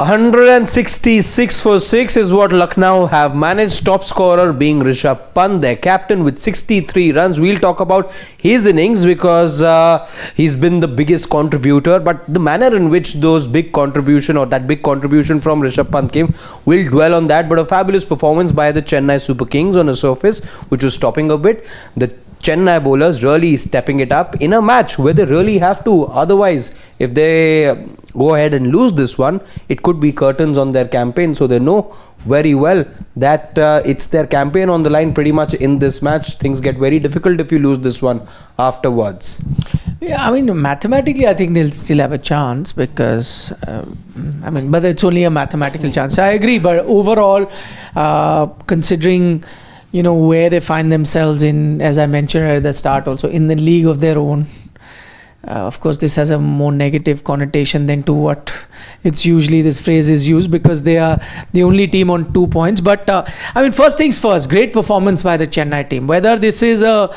166 for 6 is what Lucknow have managed. Top scorer being Rishabh Pant, their captain, with 63 runs. We'll talk about his innings because he's been the biggest contributor. But the manner in which those big contribution or that big contribution from Rishabh Pant came, we'll dwell on that. But a fabulous performance by the Chennai Super Kings on a surface which was stopping a bit. The Chennai bowlers really stepping it up in a match where they really have to. Otherwise, if they go ahead and lose this one, it could be curtains on their campaign. So they know very well that it's their campaign on the line pretty much in this match. Things get very difficult if you lose this one afterwards. Yeah, I mean, mathematically, I think they'll still have a chance because, but it's only a mathematical chance. I agree, but overall, considering where they find themselves in, as I mentioned at the start also, in the league of their own. Of course, this has a more negative connotation than to what it's usually this phrase is used, because they are the only team on 2 points. But first things first, great performance by the Chennai team. Whether this is a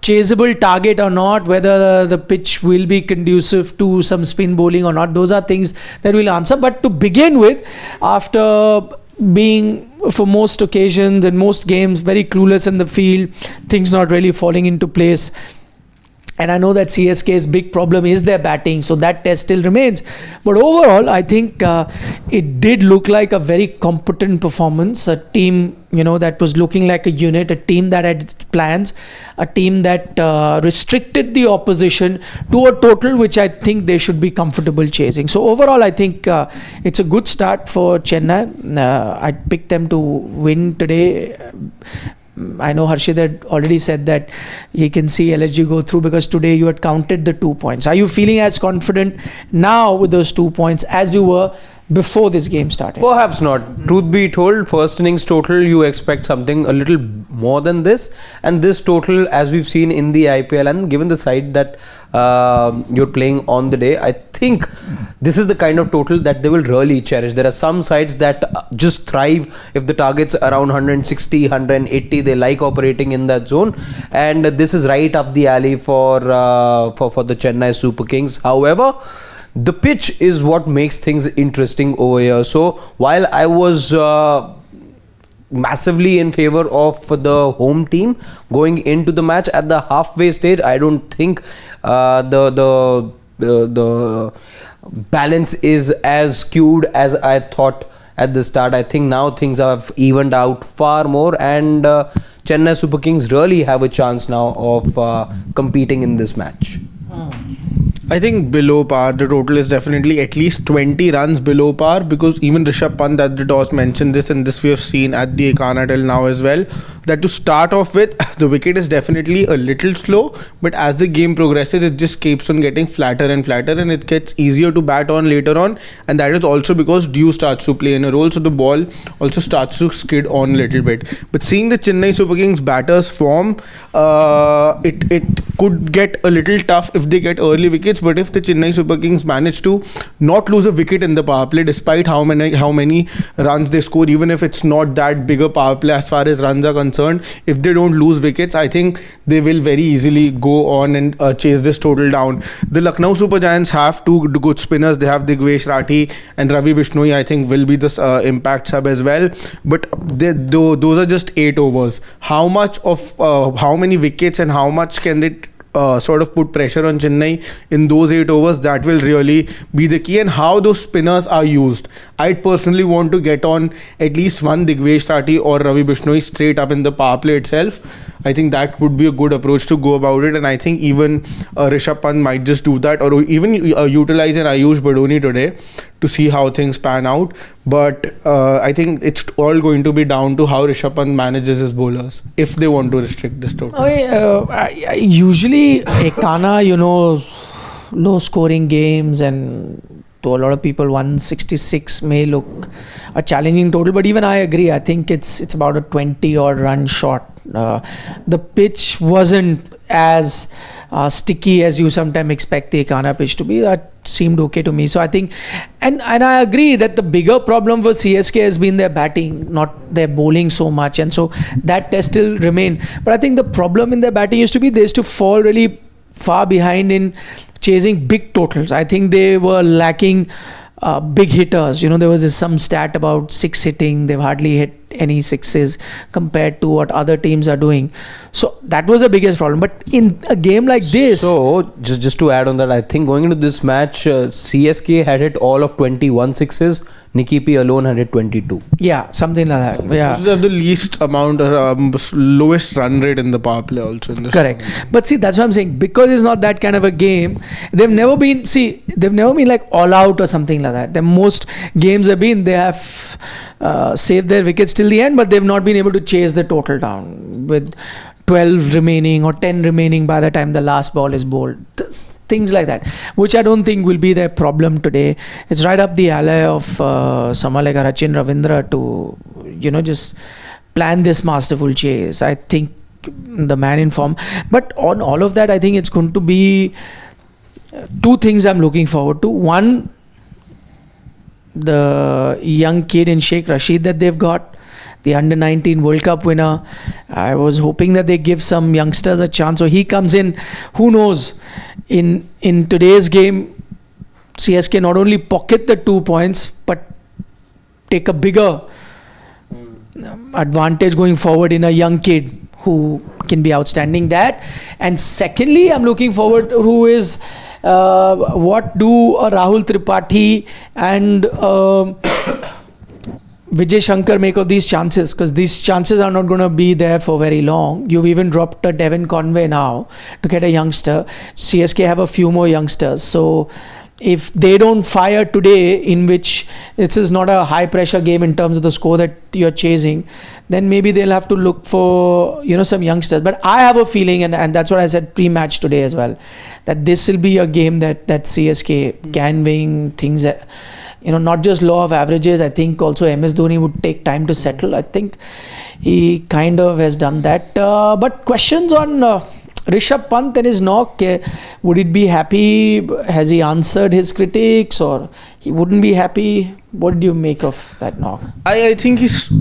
chaseable target or not, whether the pitch will be conducive to some spin bowling or not, those are things that we'll answer. But to begin with, after being for most occasions and most games very clueless in the field, things not really falling into place. And I know that CSK's big problem is their batting, so that test still remains. But overall, I think it did look like a very competent performance. A team, that was looking like a unit, a team that had its plans, a team that restricted the opposition to a total which I think they should be comfortable chasing. So overall, I think it's a good start for Chennai. I picked them to win today. I know Harshit had already said that he can see LSG go through because today you had counted the 2 points. Are you feeling as confident now with those 2 points as you were before this game started? Perhaps not. Truth be told, first innings total, you expect something a little more than this. And this total, as we've seen in the IPL, and given the side that you're playing on the day, I think this is the kind of total that they will really cherish. There are some sides that just thrive if the target's around 160, 180. They like operating in that zone. And this is right up the alley for the Chennai Super Kings. However, the pitch is what makes things interesting over here. So while I was massively in favor of the home team going into the match, at the halfway stage, I don't think the balance is as skewed as I thought at the start. I think now things have evened out far more, and Chennai Super Kings really have a chance now of competing in this match. I think below par. The total is definitely at least 20 runs below par, because even Rishabh Pant at the toss mentioned this, and this we have seen at the Ekana till now as well, that to start off with, the wicket is definitely a little slow, but as the game progresses, it just keeps on getting flatter and flatter, and it gets easier to bat on later on, and that is also because dew starts to play in a role, so the ball also starts to skid on a little bit. But seeing the Chennai Super Kings batters form, it could get a little tough if they get early wickets. But if the Chennai Super Kings manage to not lose a wicket in the power play, despite how many runs they score, even if it's not that big a power play as far as runs are concerned, if they don't lose wickets, I think they will very easily go on and chase this total down. The Lucknow Super Giants have two good spinners. They have Digvesh Rathi and Ravi Bishnoi, I think, will be the impact sub as well. But those are just 8 overs. How many wickets and how much can they sort of put pressure on Chennai in those 8 overs, that will really be the key, and how those spinners are used. I'd personally want to get on at least one Digvesh Rathi or Ravi Bishnoi straight up in the power play itself. I think that would be a good approach to go about it, and I think even Rishabh Pant might just do that, or even utilize an Ayush Badoni today to see how things pan out. But I think it's all going to be down to how Rishabh Pant manages his bowlers if they want to restrict this total. Usually Ekana, low scoring games, and to a lot of people 166 may look a challenging total, but even I agree. I think it's about a 20 odd run short. The pitch wasn't as sticky as you sometimes expect the Ekana pitch to be. That seemed okay to me. So I think, and I agree that the bigger problem for CSK has been their batting, not their bowling so much, and so that test still remain. But I think the problem in their batting used to be they used to fall really far behind in chasing big totals. I think they were lacking big hitters. There was some stat about 6 hitting. They've hardly hit any sixes compared to what other teams are doing. So that was the biggest problem. But in a game like this... So, just to add on that, I think going into this match, CSK had hit all of 21 sixes. Nikki P alone had hit 22. Yeah, something like that. Yeah. So they have the least amount or lowest run rate in the power play also in this. Correct. But see, that's what I'm saying. Because it's not that kind of a game, they've never been like all out or something like that. The most games have been, they have saved their wickets till the end, but they've not been able to chase the total down with 12 remaining or 10 remaining by the time the last ball is bowled. Things like that, which I don't think will be their problem today. It's right up the alley of someone like Rachin Ravindra to, just plan this masterful chase. I think the man in form. But on all of that, I think it's going to be two things I'm looking forward to. One, the young kid in Sheikh Rashid that they've got, the under-19 World Cup winner. I was hoping that they give some youngsters a chance. So he comes in, who knows, in today's game, CSK not only pocket the 2 points, but take a bigger advantage going forward in a young kid who can be outstanding. That. And secondly, I'm looking forward to who is what do a Rahul Tripathi and Vijay Shankar make of these chances, because these chances are not going to be there for very long. You've even dropped a Devon Conway now to get a youngster. CSK have a few more youngsters. So if they don't fire today, in which this is not a high pressure game in terms of the score that you're chasing, then maybe they'll have to look for some youngsters. But I have a feeling, and that's what I said pre-match today as well, that this will be a game that CSK can win. Things that, not just law of averages. I think also MS Dhoni would take time to settle. I think he kind of has done that. But questions on Rishabh Pant and his knock. Would it be happy? Has he answered his critics, or he wouldn't be happy? What do you make of that knock? I think he's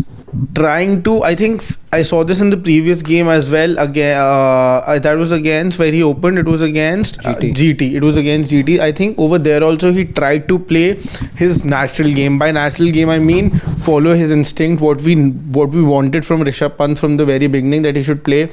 trying to. I think I saw this in the previous game as well. Again, that was against where he opened. It was against GT. It was against GT. I think over there also he tried to play his natural game. By natural game, I mean follow his instinct. What we wanted from Rishabh Pant from the very beginning, that he should play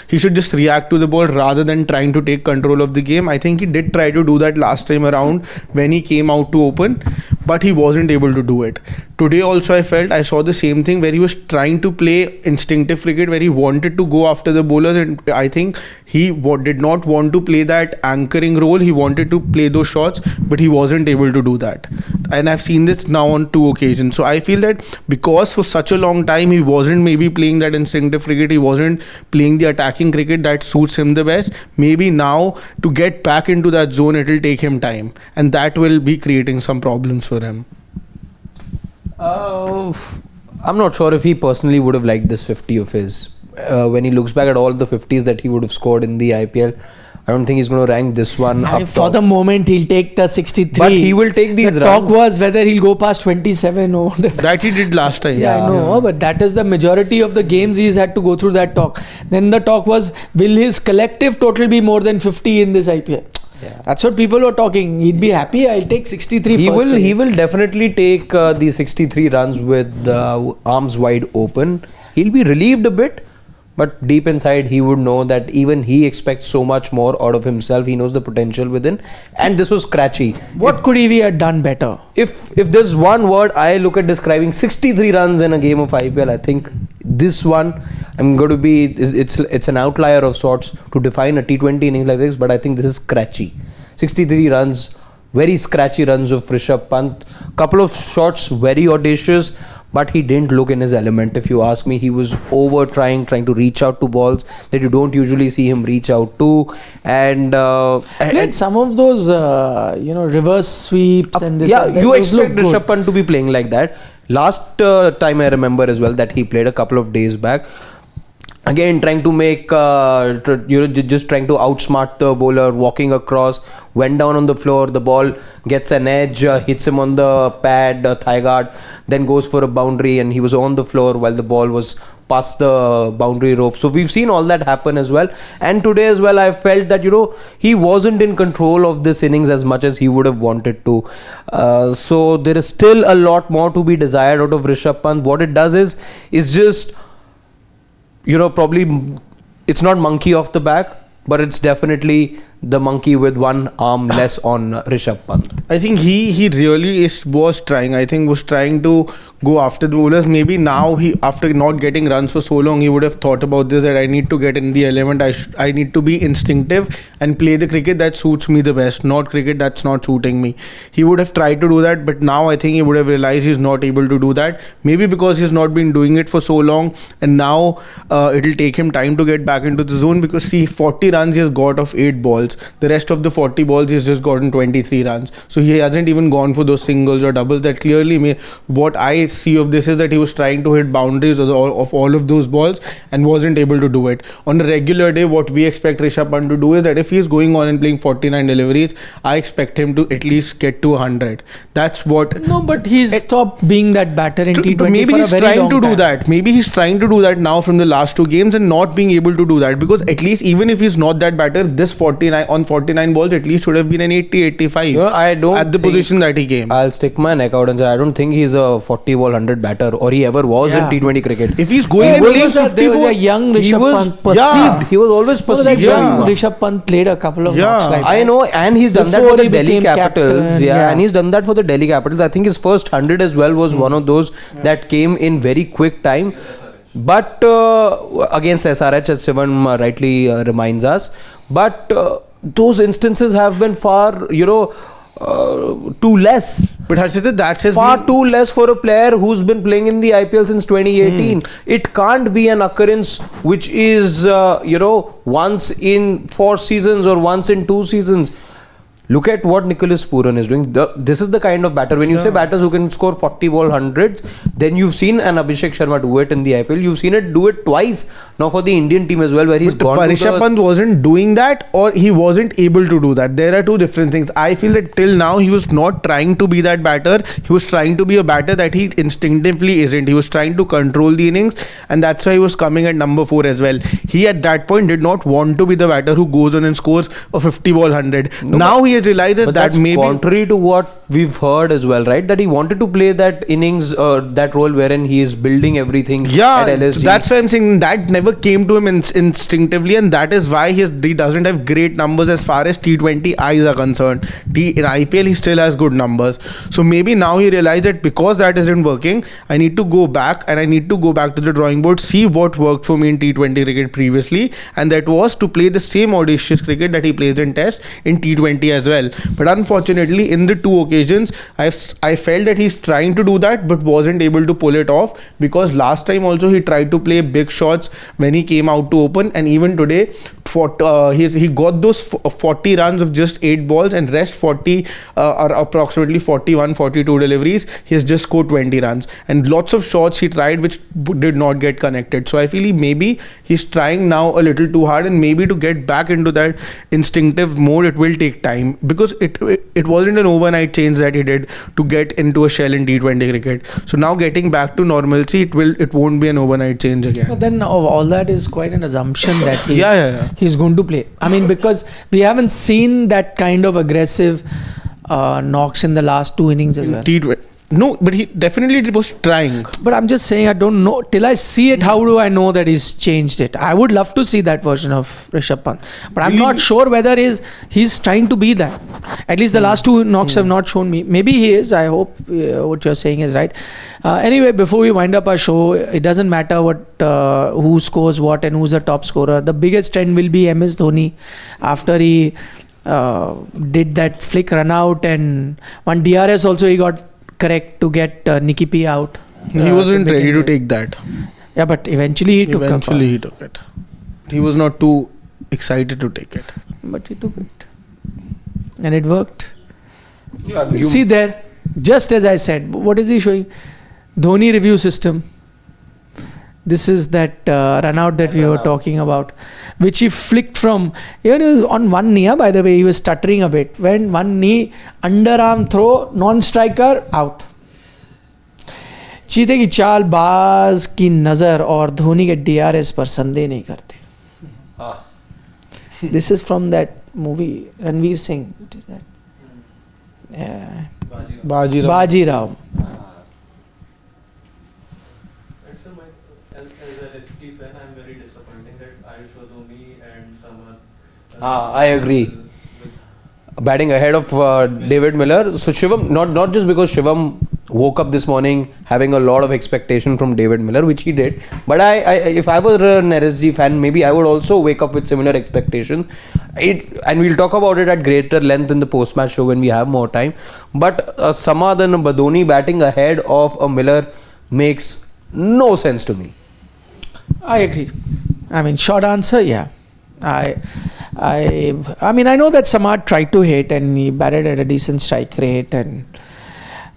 he should just react to the ball rather than trying to take control of the game. I think he did try to do that last time around when he came out to open, but he wasn't able to do it. Today also I saw the same thing where he was trying to play instinctive cricket, where he wanted to go after the bowlers, and I think he did not want to play that anchoring role. He wanted to play those shots, but he wasn't able to do that. And I've seen this now on 2 occasions. So I feel that because for such a long time he wasn't maybe playing that instinctive cricket, he wasn't playing the attacking cricket that suits him the best. Maybe now to get back into that zone, it will take him time, and that will be creating some problems for him. I'm not sure if he personally would have liked this 50 of his. When he looks back at all the 50s that he would have scored in the IPL, I don't think he's going to rank this one up for top. The moment he'll take the 63. But he will take these the runs. Talk was whether he'll go past 27 or... That he did last time. Yeah, I know, but that is the majority of the games he's had to go through that talk. Then the talk was, will his collective total be more than 50 in this IPL? Yeah. That's what people were talking. He'd be happy. I'll take 63 first. He will definitely take the 63 runs with arms wide open. He'll be relieved a bit, but deep inside he would know that even he expects so much more out of himself. He knows the potential within, and this was scratchy. What could he have done better? If there's one word I look at describing 63 runs in a game of IPL, I think this one, I'm going to be, it's an outlier of sorts to define a T20 innings like this, but I think this is scratchy. 63 runs, very scratchy runs of Rishabh Pant. Couple of shots, very audacious, but he didn't look in his element. If you ask me, he was over trying to reach out to balls that you don't usually see him reach out to, and some of those reverse sweeps and this. Yeah, you expect Rishabh Pant to be playing like that. Last time I remember as well that he played a couple of days back, Again, trying to make, just trying to outsmart the bowler, walking across, went down on the floor, the ball gets an edge, hits him on the pad, thigh guard, then goes for a boundary, and he was on the floor while the ball was past the boundary rope. So we've seen all that happen as well. And today as well, I felt that, he wasn't in control of this innings as much as he would have wanted to. So there is still a lot more to be desired out of Rishabh Pant. What it does is just, probably it's not monkey off the back, but it's definitely the monkey with one arm less on Rishabh Pant. I think he really was trying. I think was trying to go after the bowlers. Maybe now after not getting runs for so long, he would have thought about this, that I need to get in the element. I need to be instinctive and play the cricket that suits me the best, not cricket that's not suiting me. He would have tried to do that, but now I think he would have realized he's not able to do that. Maybe because he's not been doing it for so long, and now it'll take him time to get back into the zone, because see, 40 runs he has got of 8 balls. The rest of the 40 balls he's just gotten 23 runs. So he hasn't even gone for those singles or doubles. That clearly what I see of this is that he was trying to hit boundaries of all of those balls and wasn't able to do it. On a regular day, what we expect Rishabh Pant to do is that if he's going on and playing 49 deliveries, I expect him to at least get to 100. That's what... No, but he's stopped being that batter in T20 maybe for he's a very trying long to do time. that. Maybe he's trying to do that now from the last 2 games and not being able to do that, because at least even if he's not that batter, this 49 balls at least should have been an 80-85 I don't at the position that he came. I'll stick my neck out and say I don't think he's a 40 ball 100 batter, or he ever was in T20 cricket. If he's going and playing 50 there was a balls, young He Rishabh was Pant. perceived. He was always perceived. Young Rishabh Pant played a couple of knocks like I that. know, and he's done that Before for the he Delhi became Capitals. captain, And he's done that for the Delhi Capitals. I think his first 100 as well was one of those that came in very quick time. But against SRH, as Sivan rightly reminds us, but those instances have been far, too less. but Harshit, that has Far been, too less for a player who's been playing in the IPL since 2018. It can't be an occurrence which is, once in 4 seasons or once in 2 seasons. Look at what Nicholas Pooran is doing. This is the kind of batter. When you say batters who can score 40 ball hundreds, then you've seen an Abhishek Sharma do it in the IPL. You've seen it do it twice now for the Indian team as well, where he's gone to Rishabh Pant wasn't doing that, or he wasn't able to do that. There are 2 different things. I feel that till now he was not trying to be that batter. He was trying to be a batter that he instinctively isn't. He was trying to control the innings, and that's why he was coming at number 4 as well. He at that point did not want to be the batter who goes on and scores a 50 ball 100. Now he has realized But that that's maybe contrary to what we've heard as well, right? That he wanted to play that innings, that role wherein he is building everything at LSG. That's why I'm saying that never came to him instinctively, and that is why he doesn't have great numbers as far as T20 eyes are concerned. In IPL, he still has good numbers. So maybe now he realized that because that isn't working, I need to go back and I need to go back to the drawing board, see what worked for me in T20 cricket previously, and that was to play the same audacious cricket that he plays in Test in T20 as well. But unfortunately, in the 2 occasions, I felt that he's trying to do that but wasn't able to pull it off, because last time also he tried to play big shots when he came out to open, and even today he got those 40 runs of just 8 balls, and rest 40 or approximately 41-42 deliveries, he has just scored 20 runs, and lots of shots he tried which did not get connected. So I feel maybe he's trying now a little too hard, and maybe to get back into that instinctive mode it will take time, because it wasn't an overnight change that he did to get into a shell in T20 cricket. So now getting back to normalcy, it won't be an overnight change again. But then all that is quite an assumption that he's going to play. I mean, because we haven't seen that kind of aggressive knocks in the last 2 innings as well. T20. No, but he definitely was trying. But I'm just saying, I don't know. Till I see it, how do I know that he's changed it? I would love to see that version of Rishabh Pant. But I'm not sure whether he's trying to be that. At least the last 2 knocks have not shown me. Maybe he is. I hope what you're saying is right. Anyway, before we wind up our show, it doesn't matter who scores what and who's the top scorer. The biggest trend will be MS Dhoni after he did that flick run out, and one DRS also he got correct to get Nicky P out. He wasn't ready to take that. Yeah, but eventually he took it. He was not too excited to take it. But he took it. And it worked. See there, just as I said, what is he showing? Dhoni review system. This is that run out that we were talking about, which he flicked from. Even he was on one knee. By the way, he was stuttering a bit. When one knee, underarm throw, non-striker, out. चीते की चाल, बाज की नज़र और धोनी के DRS पर संदेह नहीं करते. This is from that movie, Ranveer Singh. What is that? Bajirao. I agree. Batting ahead of David Miller. So Shivam, not just because Shivam woke up this morning having a lot of expectation from David Miller, which he did, but I if I were an LSG fan, maybe I would also wake up with similar expectation. And we'll talk about it at greater length in the post-match show when we have more time. But Samad and Dhoni batting ahead of a Miller makes no sense to me. I agree. I mean, short answer, yeah. I mean, I know that Samad tried to hit and he batted at a decent strike rate,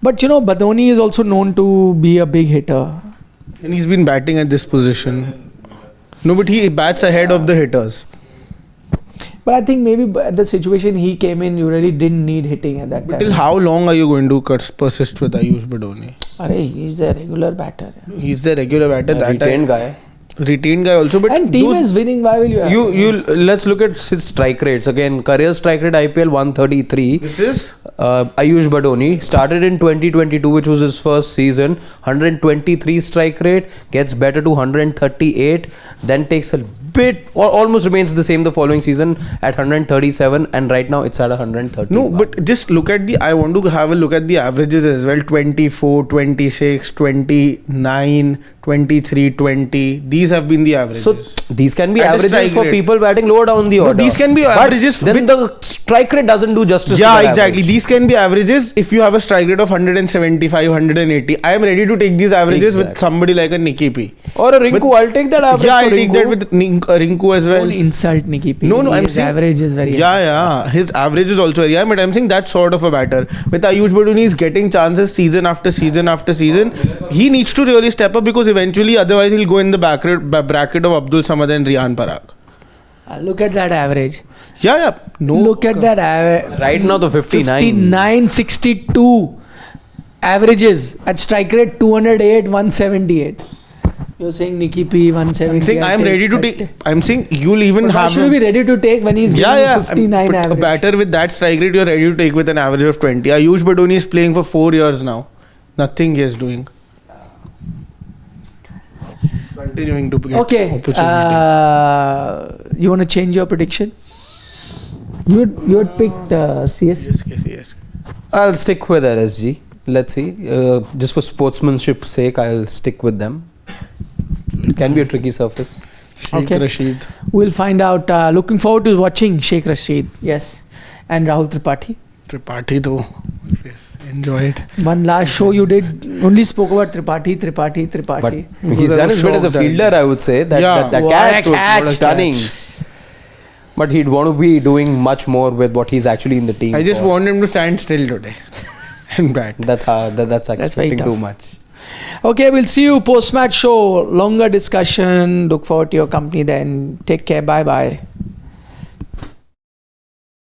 but you know, Dhoni is also known to be a big hitter. And he's been batting at this position. No, but he bats ahead of the hitters. But I think maybe the situation he came in, you really didn't need hitting at that time. Till how long are you going to persist with Ayush Dhoni? He's a regular batter. He's the regular batter. That Retained guy. Retained guy also, but and team is winning. Why will you have let's look at his strike rates again. Career strike rate IPL 133. This is Ayush Dhoni started in 2022, which was his first season. 123 strike rate, gets better to 138, then takes a bit or almost remains the same the following season at 137, and right now it's at 130. No, but just look at I want to have a look at the averages as well. 24, 26, 29, 23, 20. These have been the averages. So these can be At a averages strike for rate. people batting lower down the order. No, these can be But averages. then the strike rate doesn't do justice. Yeah, to that exactly. average. These can be averages if you have a strike rate of 175, 180. I am ready to take these averages with somebody like a Nicky P. Or a Rinku. I'll take that average. Yeah, I'll for take Rinku. that with Rinku as well. Don't insult Nicky P. No, I'm his saying average is very high. Yeah. His average is also very high, but I'm saying that sort of a batter. With Ayush Dhoni, he's getting chances season after season after season. He needs to really step up because eventually, otherwise, he'll go in the bracket of Abdul Samad and Riyan Parag. Look at that average. Yeah. No. Look at that average. Right now, the 59. 59, 62 averages at strike rate 208, 178. You're saying Nicky P 170. I'm saying I'm ready to take. I'm saying you'll even Why have. should we be ready to take when he's getting 59 but average? a batter with that strike rate, you're ready to take with an average of 20. Ayush Dhoni is playing for 4 years now. Nothing he is doing. Continuing to get opportunity. You want to change your prediction? You had picked CSK. Yes. I'll stick with LSG. Let's see. Just for sportsmanship's sake, I'll stick with them. It can be a tricky surface. Sheikh Rashid. We'll find out. Looking forward to watching Sheikh Rashid. Yes. And Rahul Tripathi. Tripathi though. Yes. Enjoy it. One last show you did only spoke about Tripathi. But he's done as good as a fielder, I would say. That catch was stunning. But he'd want to be doing much more with what he's actually in the team. I just want him to stand still today and bat. That's expecting too much. Okay, we'll see you post-match show. Longer discussion. Look forward to your company then. Take care. Bye-bye.